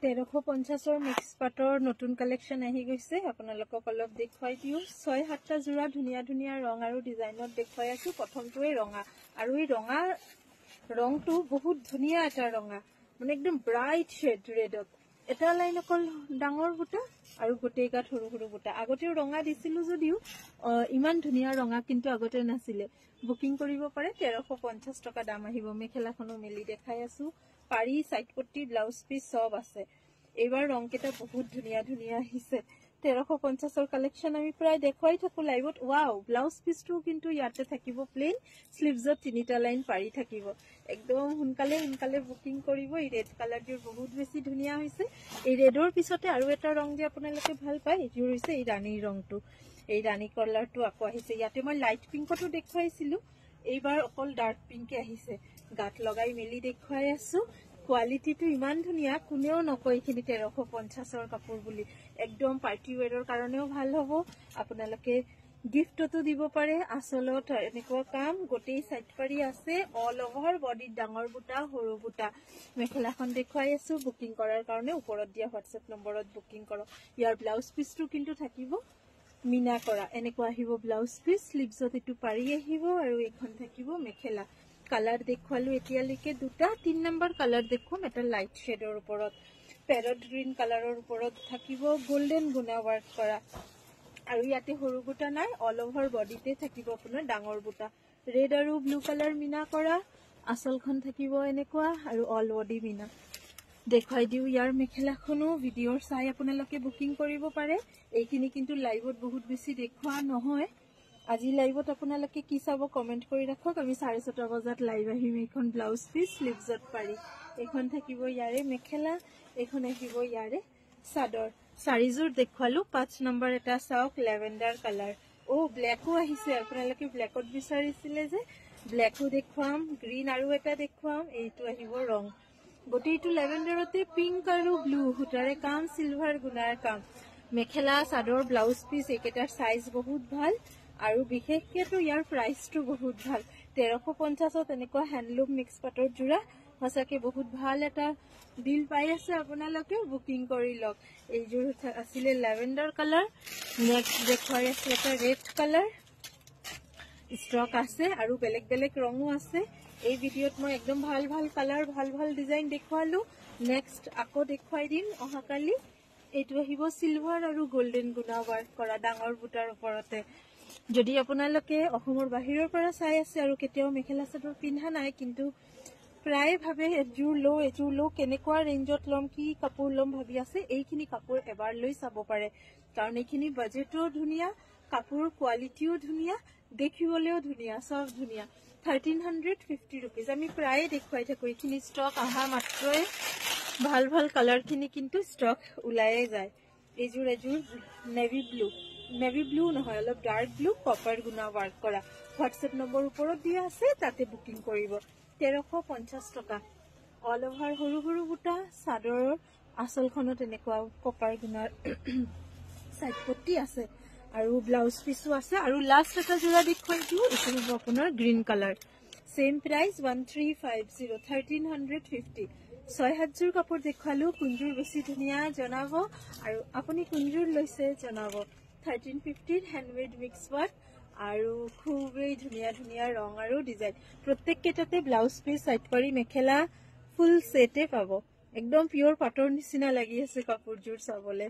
1350 mix পাটৰ নতুন collection আহি গৈছে আপোনালোকক অলপ দেখুৱাই দিও 6-7টা জোৰা ধুনিয়া ধুনিয়া ৰং আৰু ডিজাইনত দেখুৱাই আছো প্ৰথমটোৱে ৰঙা আৰু এই ৰঙা ৰংটো বহুত ধুনিয়া এটা ৰঙা মানে একদম ব্ৰাইট শেড ৰেডত এটা লাইন অকল ডাঙৰ বুটা আৰু গোটেই গাত সৰু সৰু বুটা আগতে ৰঙা দিছিলো যদিও ইমান ধুনিয়া ৰঙা কিন্তু আগতে নাছিলে বুকিং কৰিব পাৰে 1350 টকা দাম আহিব মেখেলাখনো মেলি দেখাই আছো পাৰি সাইড পট্টি ব্লাউজ পিস সব আছে এবাৰ ৰং কেটা বহুত ধুনিয়া ধুনিয়া আহিছে 1350 ৰ কালেকশন আমি প্ৰায় দেখুৱাই থাকো লাইভত ওয়াও ব্লাউজ পিসটো কিন্তু ইয়াতে থাকিব প্লেন স্লিভছত তিনিটা লাইন পাৰি থাকিব একদম হুনকালে বুকিং কৰিব এই ৰেড কালাৰটোৰ বহুত বেছি ধুনিয়া হৈছে এই ৰেডৰ পিছতে আৰু এটা ৰং যে আপোনালোকে ভাল পায় এইটো হৈছে এই ৰাণী ৰংটো এই ৰাণী কালাৰটো আকৌ আহিছে ইয়াতে মই লাইট পিংকটো দেখুৱাইছিলো এইবাৰ অকল ডাৰ্ক পিংকে আহিছে গাত লগাই মেলি দেখুৱাই আছো কোৱালিটিটো ইমান ধুনিয়া কোনেও নকয় খিনি 1350 ৰ কাপোৰ বুলি একদম পাৰ্টি ওয়্যাৰৰ কাৰণেও ভাল হ'ব আপোনালোকে গিফটটো দিব পাৰে আসলত এনেকুৱা কাম গোটেই সাইড পাৰি আছে অল ওভাৰ বডি ডাঙৰ বুটা সৰু বুটা মেখেলাখন দেখুৱাই আছো বুকিং কৰাৰ কাৰণে ওপৰত দিয়া WhatsApp নম্বৰত বুকিং কৰক ইয়াৰ ব্লাউজ পিসটো কিন্তু থাকিব মিনা কৰা এনেকুৱা আহিব ব্লাউজ পিস স্লিভছত এটু পাৰি আহিব আৰু এখন থাকিব মেখেলা কালাৰ দেখুৱালো এতিয়ালৈকে দুটা 3 নম্বৰ কালাৰ দেখুম এটা লাইট শেডৰ ওপৰত প্যাৰট গ্ৰীন কালাৰৰ ওপৰত থাকিব গোল্ডেন গুনা ওয়াৰ্ক কৰা আৰু ইয়াতে সৰু বুটা নাই অল ওভাৰ বডিতে থাকিব আপোনাৰ ডাঙৰ বুটা ৰেড আৰু ব্লু কালাৰ মিনা কৰা আসলখন থাকিব এনেকুৱা আৰু অল বডি মিনা দেখুৱাই দিও ইয়াৰ মেখেলাখনো ভিডিঅ'ৰ চাই আপোনালোকে বুকিং কৰিব পাৰে এইখিনি কিন্তু লাইভত বহুত বেছি দেখুৱা নহয় আজি লাইভত আপোনালোকে কি চাব কমেন্ট কৰি ৰাখক আমি 6:30 বজাত লাইভ আহিম এখন ব্লাউজ পিস স্লিভছত পাৰি এখন থাকিব ইয়াৰে মেখেলা এখন আহিব ইয়াৰে সাদৰ চাৰিজোৰ দেখুৱালো 5 নম্বৰ এটা চাওক লেভেন্ডাৰ কালাৰ ও ব্ল্যাকও আহিছে আপোনালোকে ব্ল্যাকত বিচাৰিছিলে যে ব্ল্যাকও দেখুৱাম গ্ৰীন আৰু এটা দেখুৱাম এইটো আহিব ৰং গোটেইটো লেভেন্ডাৰতে পিংক আৰু ব্লু হুটাৰে কাম সিলভাৰ গুনাৰ কাম মেখেলা সাদৰ ব্লাউজ পিস একেটাৰ সাইজ বহুত ভাল আৰু বিশেষকৈ ইয়াৰ প্ৰাইসটো বহুত ভাল 1350 এনেকুৱা হ্যান্ডলুম মিক্স পাটৰ জোৰা হসাকে বহুত ভাল এটা ডিল পাই আছে আপোনালোকে বুকিং কৰি লক এই জোৰ আছিল লেভেন্ডাৰ কালাৰ নেক্সট দেখুৱাই আছে এটা ৰেড কালাৰ ষ্টক আছে আৰু বেলেগ ৰঙো আছে এই ভিডিওত মই একদম ভাল কালাৰ ভাল ডিজাইন দেখুৱালো নেক্সট আকৌ দেখুৱাই দিম অহাকালি এইটো আহিব সিলভাৰ আৰু গোল্ডেন গুনা ওয়াৰ্ক কৰা ডাঙৰ বুটাৰ ওপৰতে যদি আপোনালোকে অসমৰ বাহিৰৰ পৰা চাই আছে আৰু কেতিয়াও মেখেলা চাদৰ পিন্ধা নাই কিন্তু প্ৰায় ভাবে এজোৰ লো কেনেকুৱা ৰেঞ্জত লম কি কাপোৰ লম ভাবি আছে এইখিনি কাপোৰ এবাৰ লৈ চাব পাৰে কাৰণ এইখিনি বাজেটও ধুনিয়া কাপোৰ কোৱালিটিও ধুনিয়া দেখিবলৈও ধুনিয়া সব ধুনিয়া 1350 रुपीस আমি প্ৰায় দেখুৱাই থাকো এইখিনি ষ্টক আহা মাত্ৰই ভাল কালাৰ খিনি কিন্তু ষ্টক উলায়ে যায় এজোৰ নেভি ব্লু নহয় অলপ ডাৰ্ক ব্লু কপাৰ গুনা ওয়াৰ্ক কৰা WhatsApp নম্বৰ ওপৰত দিয়া আছে তাতে বুকিং কৰিব 1350 টকা অল ওভাৰ সৰু বুটা সাদৰৰ আসলখনত এনেকুৱা কপাৰ গুনাৰ সাইড পট্টি আছে আৰু ব্লাউজ পিসও আছে আৰু লাস্ট এটা জোৰা দেখুৱাই দিও এইটো হ'ব আপোনাৰ গ্ৰীন কালাৰ সেম প্ৰাইস 1350 6-7 কাপোৰ দেখুৱালো কুঞ্জুৰ বেছি ধুনিয়া জনাব আৰু আপুনি কুঞ্জুৰ লৈছে জনাব 1350 হ্যান্ডমেড মিক্স ওয়াৰ্ক আৰু খুবেই ধুনিয়া ৰং আৰু ডিজাইন প্ৰত্যেক কেটাতে ব্লাউজ পিস সাইড পাৰি মেখেলা ফুল সেটে পাব একদম পিওৰ পাটৰ নিচিনা লাগি আছে কাপোৰজোৰ চাবলে